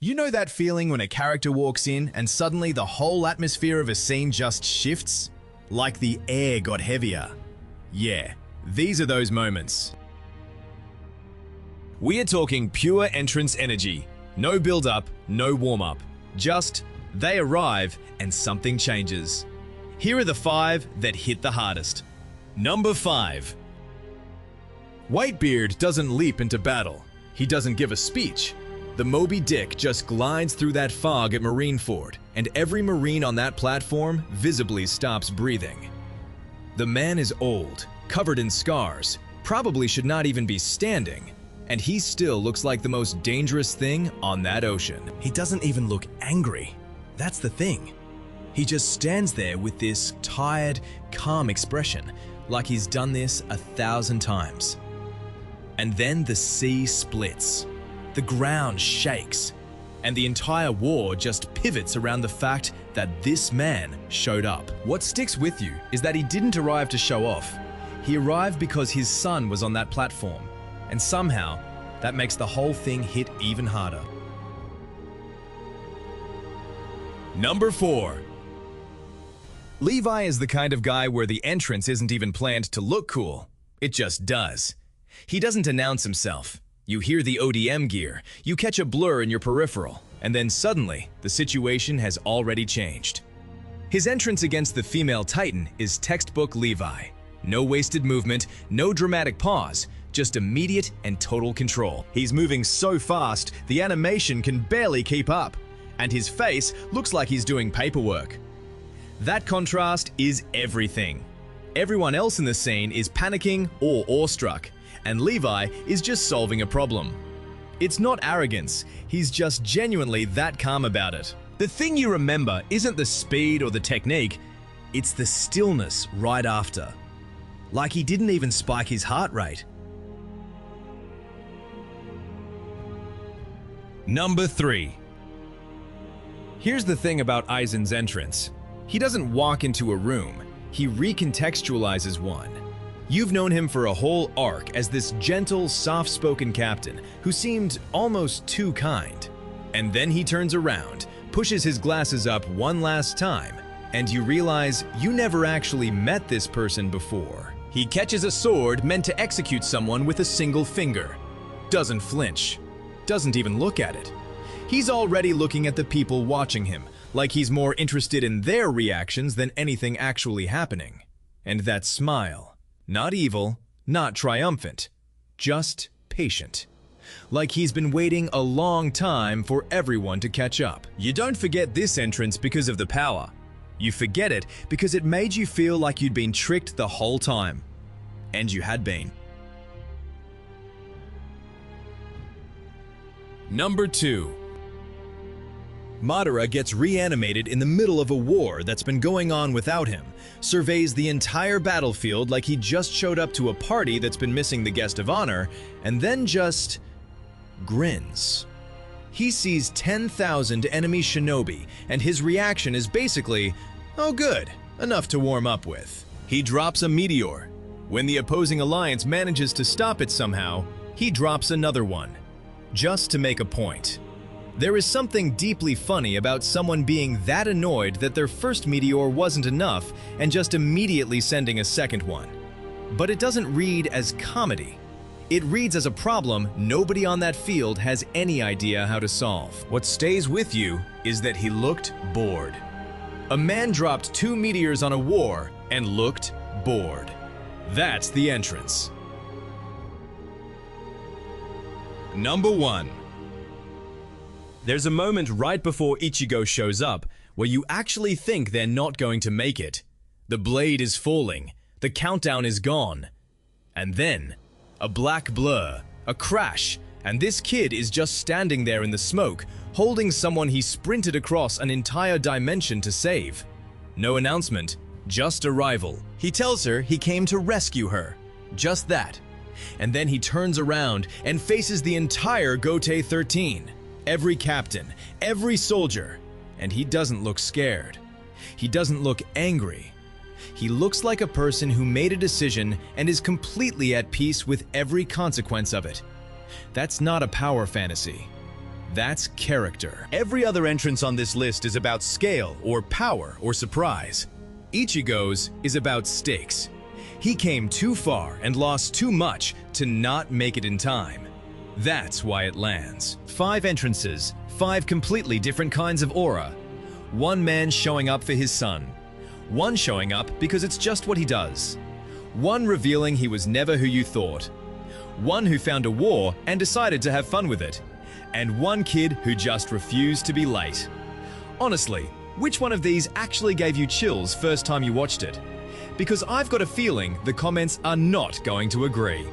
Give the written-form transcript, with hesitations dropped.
You know that feeling when a character walks in and suddenly the whole atmosphere of a scene just shifts? Like the air got heavier. Yeah, these are those moments. We are talking pure entrance energy. No build-up, no warm-up. Just, they arrive and something changes. Here are the 5 that hit the hardest. Number 5. Whitebeard doesn't leap into battle. He doesn't give a speech. The Moby Dick just glides through that fog at Marineford, and every Marine on that platform visibly stops breathing. The man is old, covered in scars, probably should not even be standing, and he still looks like the most dangerous thing on that ocean. He doesn't even look angry. That's the thing. He just stands there with this tired, calm expression, like he's done this 1,000 times. And then the sea splits. The ground shakes, and the entire war just pivots around the fact that this man showed up. What sticks with you is that he didn't arrive to show off. He arrived because his son was on that platform, and somehow that makes the whole thing hit even harder. Number 4. Levi is the kind of guy where the entrance isn't even planned to look cool. It just does. He doesn't announce himself. You hear the ODM gear, you catch a blur in your peripheral, and then suddenly, the situation has already changed. His entrance against the female Titan is textbook Levi. No wasted movement, no dramatic pause, just immediate and total control. He's moving so fast, the animation can barely keep up, and his face looks like he's doing paperwork. That contrast is everything. Everyone else in the scene is panicking or awestruck, and Levi is just solving a problem. It's not arrogance, he's just genuinely that calm about it. The thing you remember isn't the speed or the technique, it's the stillness right after. Like he didn't even spike his heart rate. Number 3. Here's the thing about Aizen's entrance. He doesn't walk into a room, he recontextualizes one. You've known him for a whole arc as this gentle, soft-spoken captain who seemed almost too kind. And then he turns around, pushes his glasses up one last time, and you realize you never actually met this person before. He catches a sword meant to execute someone with a single finger. Doesn't flinch. Doesn't even look at it. He's already looking at the people watching him, like he's more interested in their reactions than anything actually happening. And that smile. Not evil, not triumphant, just patient. Like he's been waiting a long time for everyone to catch up. You don't forget this entrance because of the power. You forget it because it made you feel like you'd been tricked the whole time. And you had been. Number 2. Madara gets reanimated in the middle of a war that's been going on without him, surveys the entire battlefield like he just showed up to a party that's been missing the guest of honor, and then just grins. He sees 10,000 enemy shinobi, and his reaction is basically, oh good, enough to warm up with. He drops a meteor. When the opposing alliance manages to stop it somehow, he drops another one, just to make a point. There is something deeply funny about someone being that annoyed that their first meteor wasn't enough and just immediately sending a second one. But it doesn't read as comedy. It reads as a problem nobody on that field has any idea how to solve. What stays with you is that he looked bored. A man dropped 2 meteors on a war and looked bored. That's the entrance. Number 1. There's a moment right before Ichigo shows up where you actually think they're not going to make it. The blade is falling, the countdown is gone. And then, a black blur, a crash, and this kid is just standing there in the smoke, holding someone he sprinted across an entire dimension to save. No announcement, just arrival. He tells her he came to rescue her. Just that. And then he turns around and faces the entire Gotei 13. Every captain, every soldier, and he doesn't look scared. He doesn't look angry. He looks like a person who made a decision and is completely at peace with every consequence of it. That's not a power fantasy. That's character. Every other entrance on this list is about scale or power or surprise. Ichigo's is about stakes. He came too far and lost too much to not make it in time. That's why it lands. 5 entrances, 5 completely different kinds of aura. One man showing up for his son. One showing up because it's just what he does. One revealing he was never who you thought. One who found a war and decided to have fun with it. And one kid who just refused to be late. Honestly, which one of these actually gave you chills first time you watched it? Because I've got a feeling the comments are not going to agree.